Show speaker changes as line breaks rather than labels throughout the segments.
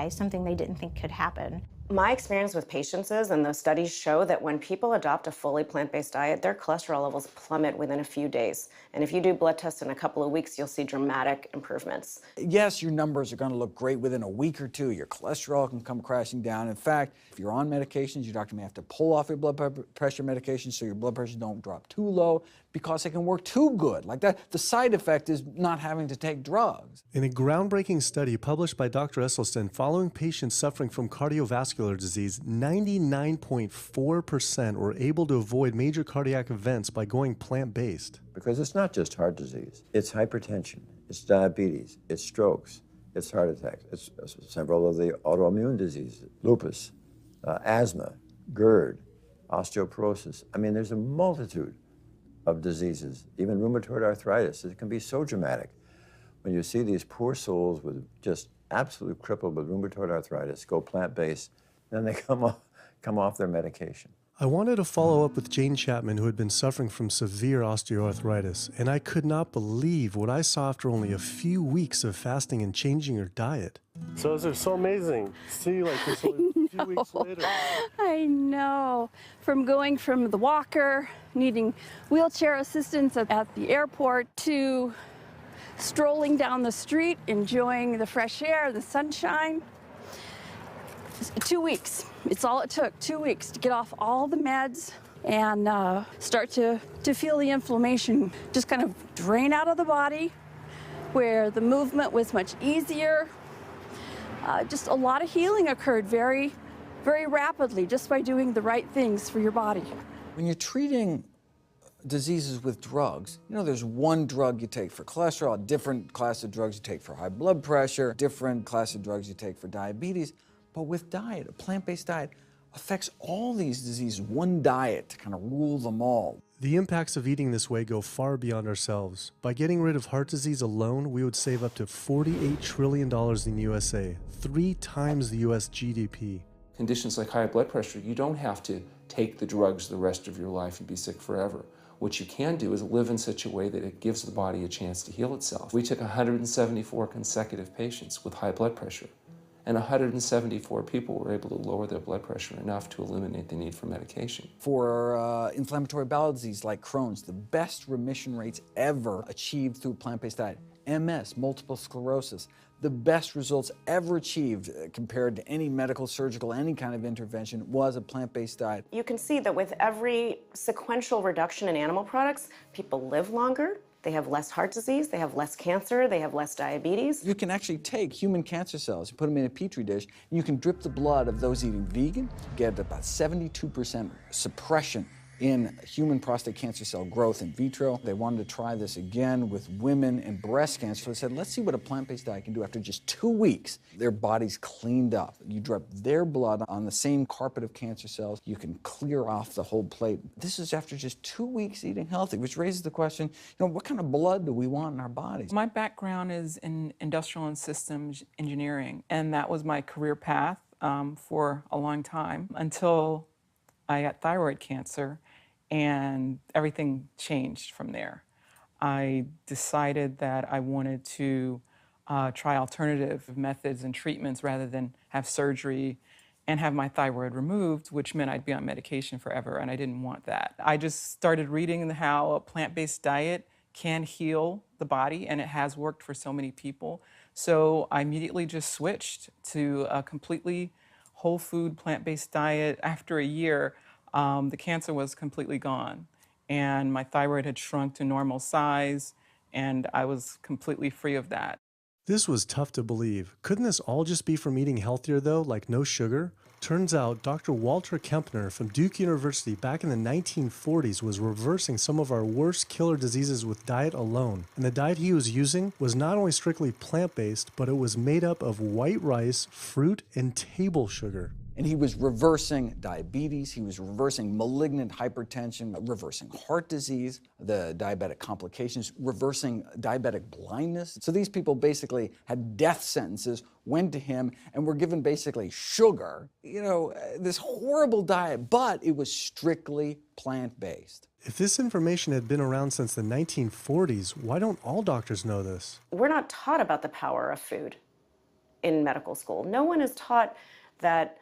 die, something they didn't think could happen.
My experience with patients is, and those studies show, that when people adopt a fully plant-based diet, their cholesterol levels plummet within a few days. And if you do blood tests in a couple of weeks, you'll see dramatic improvements.
Yes, your numbers are going to look great within a week or two. Your cholesterol can come crashing down. In fact, if you're on medications, your doctor may have to pull off your blood pressure medications so your blood pressure don't drop too low because it can work too good. Like that, the side effect is not having to take drugs.
In a groundbreaking study published by Dr. Esselstyn following patients suffering from cardiovascular disease, 99.4% were able to avoid major cardiac events by going plant-based.
Because it's not just heart disease, it's hypertension, it's diabetes, it's strokes, it's heart attacks, it's several of the autoimmune diseases, lupus, asthma, GERD, osteoporosis. I mean, there's a multitude of diseases, even rheumatoid arthritis. It can be so dramatic. When you see these poor souls with just absolutely crippled with rheumatoid arthritis go plant-based, then they come off their medication.
I wanted to follow up with Jane Chapman, who had been suffering from severe osteoarthritis, and I could not believe what I saw after only a few weeks of fasting and changing her diet.
So it's so amazing. See, like this only a few weeks later.
I know. From going from the walker, needing wheelchair assistance at the airport, to strolling down the street, enjoying the fresh air, the sunshine. 2 weeks. It's all it took, 2 weeks to get off all the meds and start to feel the inflammation just kind of drain out of the body, where the movement was much easier. Just a lot of healing occurred very, very rapidly just by doing the right things for your body.
When you're treating diseases with drugs, you know, there's one drug you take for cholesterol, a different class of drugs you take for high blood pressure, different class of drugs you take for diabetes. But with diet, a plant-based diet affects all these diseases, one diet to kind of rule them all.
The impacts of eating this way go far beyond ourselves. By getting rid of heart disease alone, we would save up to $48 trillion in USA, 3 times the US GDP.
Conditions like high blood pressure, you don't have to take the drugs the rest of your life and be sick forever. What you can do is live in such a way that it gives the body a chance to heal itself. We took 174 consecutive patients with high blood pressure, and 174 people were able to lower their blood pressure enough to eliminate the need for medication.
For inflammatory bowel disease like Crohn's, the best remission rates ever achieved through a plant-based diet. MS, multiple sclerosis, the best results ever achieved compared to any medical, surgical, any kind of intervention was a plant-based diet.
You can see that with every sequential reduction in animal products, people live longer, they have less heart disease, they have less cancer, they have less diabetes.
You can actually take human cancer cells, you put them in a petri dish, and you can drip the blood of those eating vegan, get about 72% suppression in human prostate cancer cell growth in vitro. They wanted to try this again with women and breast cancer. So they said, let's see what a plant-based diet can do. After just 2 weeks, their bodies cleaned up. You drop their blood on the same carpet of cancer cells. You can clear off the whole plate. This is after just 2 weeks eating healthy, which raises the question, what kind of blood do we want in our bodies?
My background is in industrial and systems engineering, and that was my career path for a long time until I got thyroid cancer, and everything changed from there. I decided that I wanted to try alternative methods and treatments rather than have surgery and have my thyroid removed, which meant I'd be on medication forever, and I didn't want that. I just started reading how a plant-based diet can heal the body, and it has worked for so many people. So I immediately just switched to a completely whole food plant-based diet. After a year, the cancer was completely gone, and my thyroid had shrunk to normal size, and I was completely free of that.
This was tough to believe. Couldn't this all just be from eating healthier though, like no sugar? Turns out Dr. Walter Kempner from Duke University back in the 1940s was reversing some of our worst killer diseases with diet alone. And the diet he was using was not only strictly plant-based, but it was made up of white rice, fruit, and table sugar.
And he was reversing diabetes, he was reversing malignant hypertension, reversing heart disease, the diabetic complications, reversing diabetic blindness. So these people basically had death sentences, went to him, and were given basically sugar, this horrible diet, but it was strictly plant-based.
If this information had been around since the 1940s, why don't all doctors know this?
We're not taught about the power of food. in medical school. No one is taught that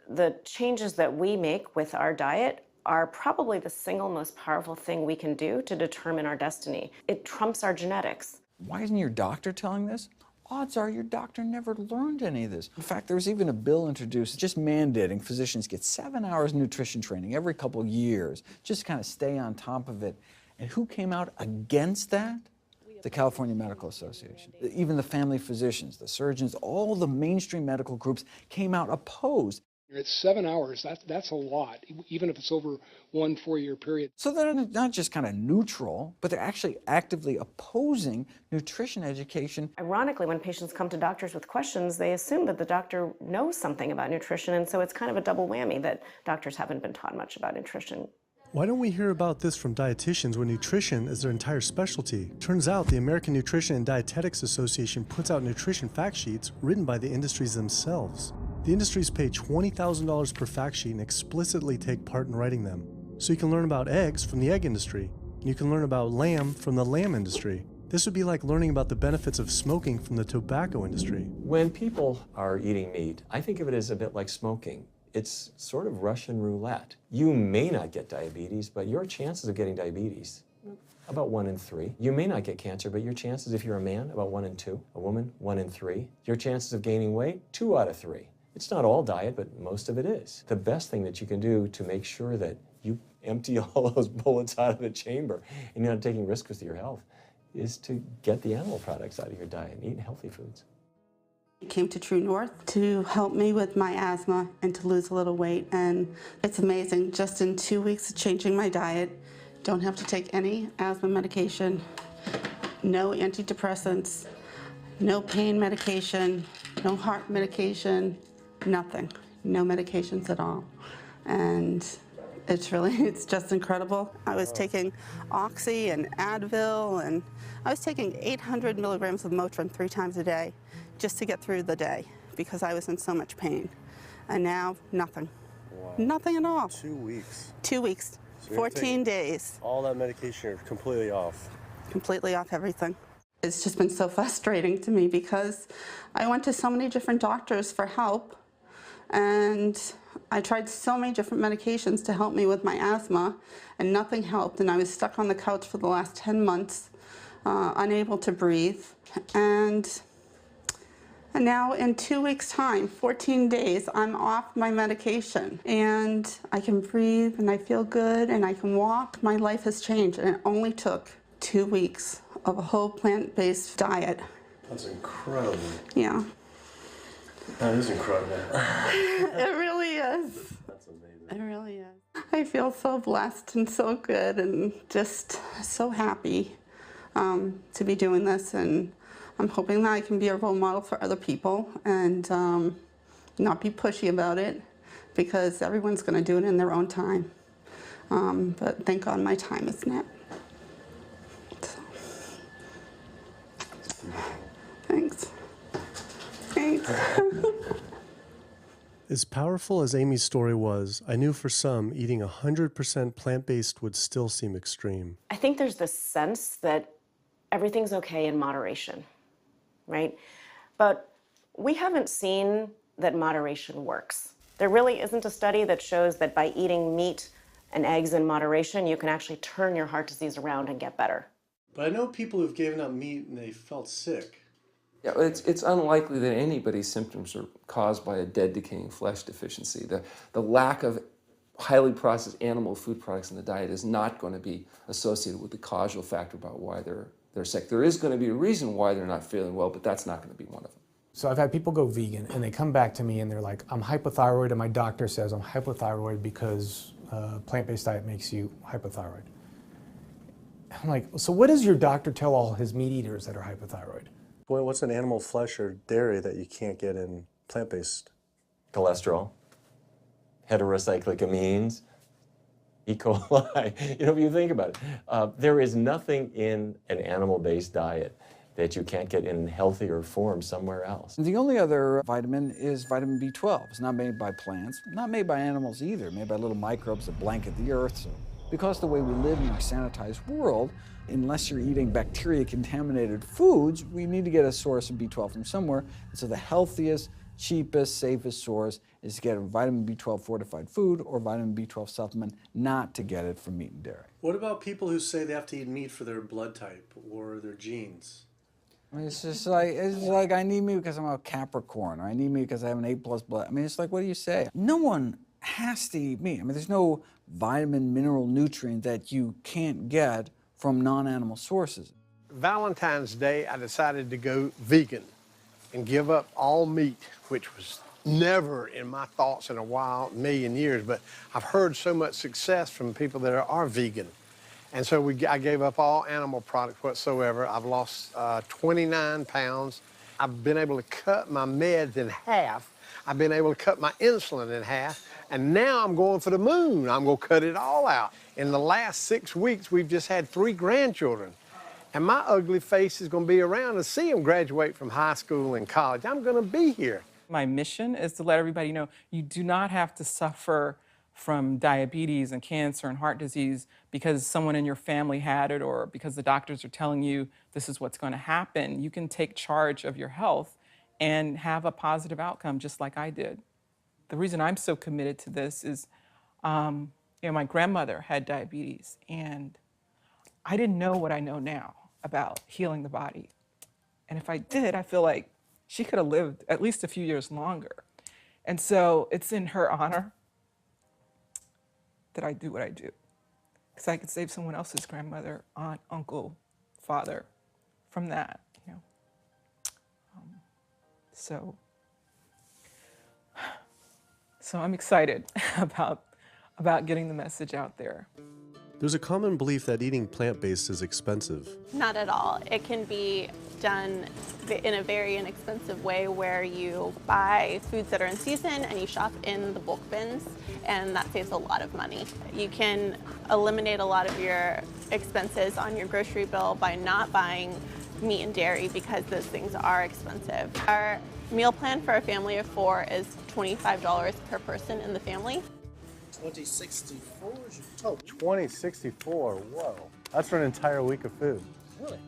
the changes that we make with our diet are probably the single most powerful thing we can do to determine our destiny. It trumps our genetics.
Why isn't your doctor telling this? Odds are your doctor never learned any of this. In fact, there was even a bill introduced just mandating physicians get 7 hours nutrition training every couple of years, just to kind of stay on top of it. And who came out against that? The California Medical Association. Even the family physicians, the surgeons, all the mainstream medical groups came out opposed.
It's 7 hours. That's a lot, even if it's over 1 4-year period.
So they're not just kind of neutral, but they're actually actively opposing nutrition education.
Ironically, when patients come to doctors with questions, they assume that the doctor knows something about nutrition, and so it's kind of a double whammy that doctors haven't been taught much about nutrition.
Why don't we hear about this from dietitians when nutrition is their entire specialty? Turns out the American Nutrition and Dietetics Association puts out nutrition fact sheets written by the industries themselves. The industries pay $20,000 per fact sheet and explicitly take part in writing them. So you can learn about eggs from the egg industry, and you can learn about lamb from the lamb industry. This would be like learning about the benefits of smoking from the tobacco industry.
When people are eating meat, I think of it as a bit like smoking. It's sort of Russian roulette. You may not get diabetes, but your chances of getting diabetes, about 1 in 3. You may not get cancer, but your chances, if you're a man, about 1 in 2. A woman, 1 in 3. Your chances of gaining weight, 2 out of 3. It's not all diet, but most of it is. The best thing that you can do to make sure that you empty all those bullets out of the chamber and you're not taking risks with your health is to get the animal products out of your diet and eat healthy foods.
I came to True North to help me with my asthma and to lose a little weight, and it's amazing. Just in 2 weeks of changing my diet, don't have to take any asthma medication, no antidepressants, no pain medication, no heart medication, nothing, no medications at all. And it's just incredible. I was taking Oxy and Advil, and I was taking 800 milligrams of Motrin 3 times a day just to get through the day because I was in so much pain. And now, nothing.
Wow.
Nothing at all.
2 weeks.
2 weeks,
So
14 days.
All that medication are completely off.
Completely off everything. It's just been so frustrating to me because I went to so many different doctors for help, and I tried so many different medications to help me with my asthma, and nothing helped, and I was stuck on the couch for the last 10 months, unable to breathe. And now in 2 weeks' time, 14 days, I'm off my medication, and I can breathe, and I feel good, and I can walk. My life has changed, and it only took 2 weeks of a whole plant-based diet.
That's incredible.
Yeah.
That is incredible.
It really is.
That's amazing.
It really is. I feel so blessed and so good and just so happy to be doing this, and I'm hoping that I can be a role model for other people and not be pushy about it, because everyone's going to do it in their own time. But thank God my time is now. Thanks. Thanks.
As powerful as Amy's story was, I knew for some, eating 100% plant-based would still seem extreme.
I think there's this sense that everything's okay in moderation, right? But we haven't seen that moderation works. There really isn't a study that shows that by eating meat and eggs in moderation, you can actually turn your heart disease around and get better.
But I know people who've given up meat and they felt sick.
Yeah, it's unlikely that anybody's symptoms are caused by a dead, decaying flesh deficiency. The lack of highly processed animal food products in the diet is not going to be associated with the causal factor about why they're sick. There is going to be a reason why they're not feeling well, but that's not going to be one of them.
So I've had people go vegan and they come back to me and they're like, I'm hypothyroid, and my doctor says I'm hypothyroid because plant-based diet makes you hypothyroid. I'm like, so what does your doctor tell all his meat eaters that are hypothyroid?
Well, what's an animal flesh or dairy that you can't get in plant-based?
Cholesterol, heterocyclic amines, E. coli. You know, if you think about it, there is nothing in an animal-based diet that you can't get in healthier form somewhere else.
The only other vitamin is vitamin B12. It's not made by plants, not made by animals either, made by little microbes that blanket the earth, so because the way we live in our sanitized world, unless you're eating bacteria-contaminated foods, we need to get a source of B12 from somewhere. And so the healthiest, cheapest, safest source is to get a vitamin B12 fortified food or vitamin B12 supplement, not to get it from meat and dairy.
What about people who say they have to eat meat for their blood type or their genes?
I mean, it's like I need meat because I'm a Capricorn, or I need meat because I have an A+ blood. I mean, it's like, what do you say? No one has to eat meat. I mean, there's no vitamin, mineral, nutrient that you can't get from non-animal sources.
Valentine's Day, I decided to go vegan and give up all meat, which was never in my thoughts in a while, million years, but I've heard so much success from people that are vegan. And so I gave up all animal products whatsoever. I've lost 29 pounds. I've been able to cut my meds in half. I've been able to cut my insulin in half. And now I'm going for the moon. I'm going to cut it all out. In the last 6 weeks, we've just had 3 grandchildren. And my ugly face is going to be around to see them graduate from high school and college. I'm going to be here.
My mission is to let everybody know you do not have to suffer from diabetes and cancer and heart disease because someone in your family had it or because the doctors are telling you this is what's going to happen. You can take charge of your health and have a positive outcome just like I did. The reason I'm so committed to this is, my grandmother had diabetes and I didn't know what I know now about healing the body. And if I did, I feel like she could have lived at least a few years longer. And so it's in her honor that I do what I do. Because I could save someone else's grandmother, aunt, uncle, father from that, So I'm excited about getting the message out there.
There's a common belief that eating plant-based is expensive.
Not at all. It can be done in a very inexpensive way where you buy foods that are in season and you shop in the bulk bins, and that saves a lot of money. You can eliminate a lot of your expenses on your grocery bill by not buying meat and dairy because those things are expensive. Our meal plan for a family of 4 is $25 per person in the family.
2064 is your total. 2064, whoa. That's for an entire week of food.
Really?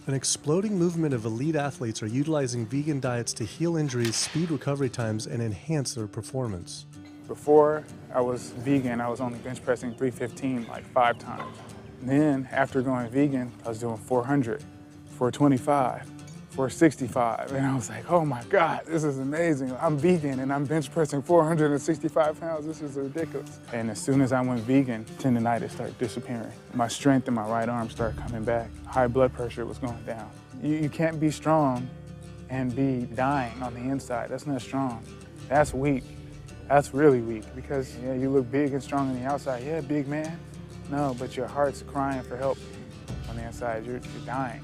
An exploding movement of elite athletes are utilizing vegan diets to heal injuries, speed recovery times, and enhance their performance.
Before I was vegan, I was only bench pressing 315 like 5 times. Then after going vegan, I was doing 400, 425, 465, and I was like, oh my God, this is amazing. I'm vegan and I'm bench pressing 465 pounds. This is ridiculous. And as soon as I went vegan, tendinitis started disappearing. My strength in my right arm started coming back. High blood pressure was going down. You can't be strong and be dying on the inside. That's not strong. That's weak. That's really weak because you look big and strong on the outside. Yeah, big man. No, but your heart's crying for help on the inside. You're dying.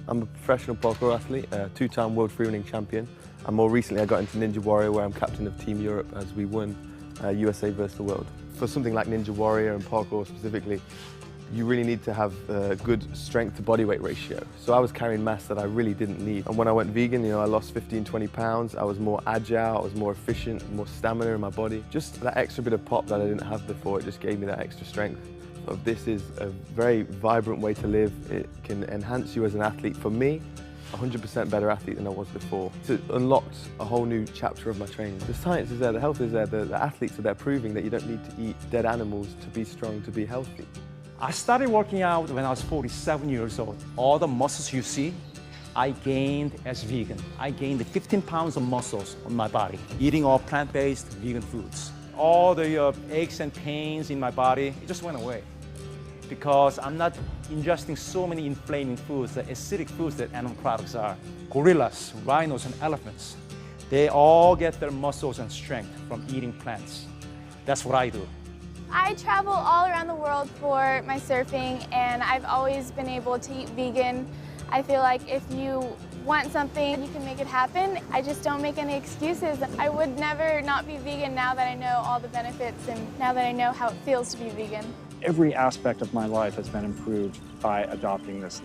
I'm a professional parkour athlete, a 2-time world freerunning champion, and more recently I got into Ninja Warrior where I'm captain of Team Europe as we won USA versus the world. For something like Ninja Warrior and parkour specifically, you really need to have a good strength to body weight ratio. So I was carrying mass that I really didn't need. And when I went vegan, I lost 15, 20 pounds. I was more agile, I was more efficient, more stamina in my body. Just that extra bit of pop that I didn't have before, it just gave me that extra strength. This is a very vibrant way to live. It can enhance you as an athlete. For me, 100% better athlete than I was before. It unlocked a whole new chapter of my training. The science is there, the health is there, the athletes are there proving that you don't need to eat dead animals to be strong, to be healthy.
I started working out when I was 47 years old. All the muscles you see, I gained as vegan. I gained 15 pounds of muscles on my body, eating all plant-based vegan foods. All the aches and pains in my body, it just went away. Because I'm not ingesting so many inflaming foods, the acidic foods that animal products are. Gorillas, rhinos, and elephants, they all get their muscles and strength from eating plants. That's what I do.
I travel all around the world for my surfing, and I've always been able to eat vegan. I feel like if you want something, you can make it happen. I just don't make any excuses. I would never not be vegan now that I know all the benefits and now that I know how it feels to be vegan.
Every aspect of my life has been improved by adopting this life.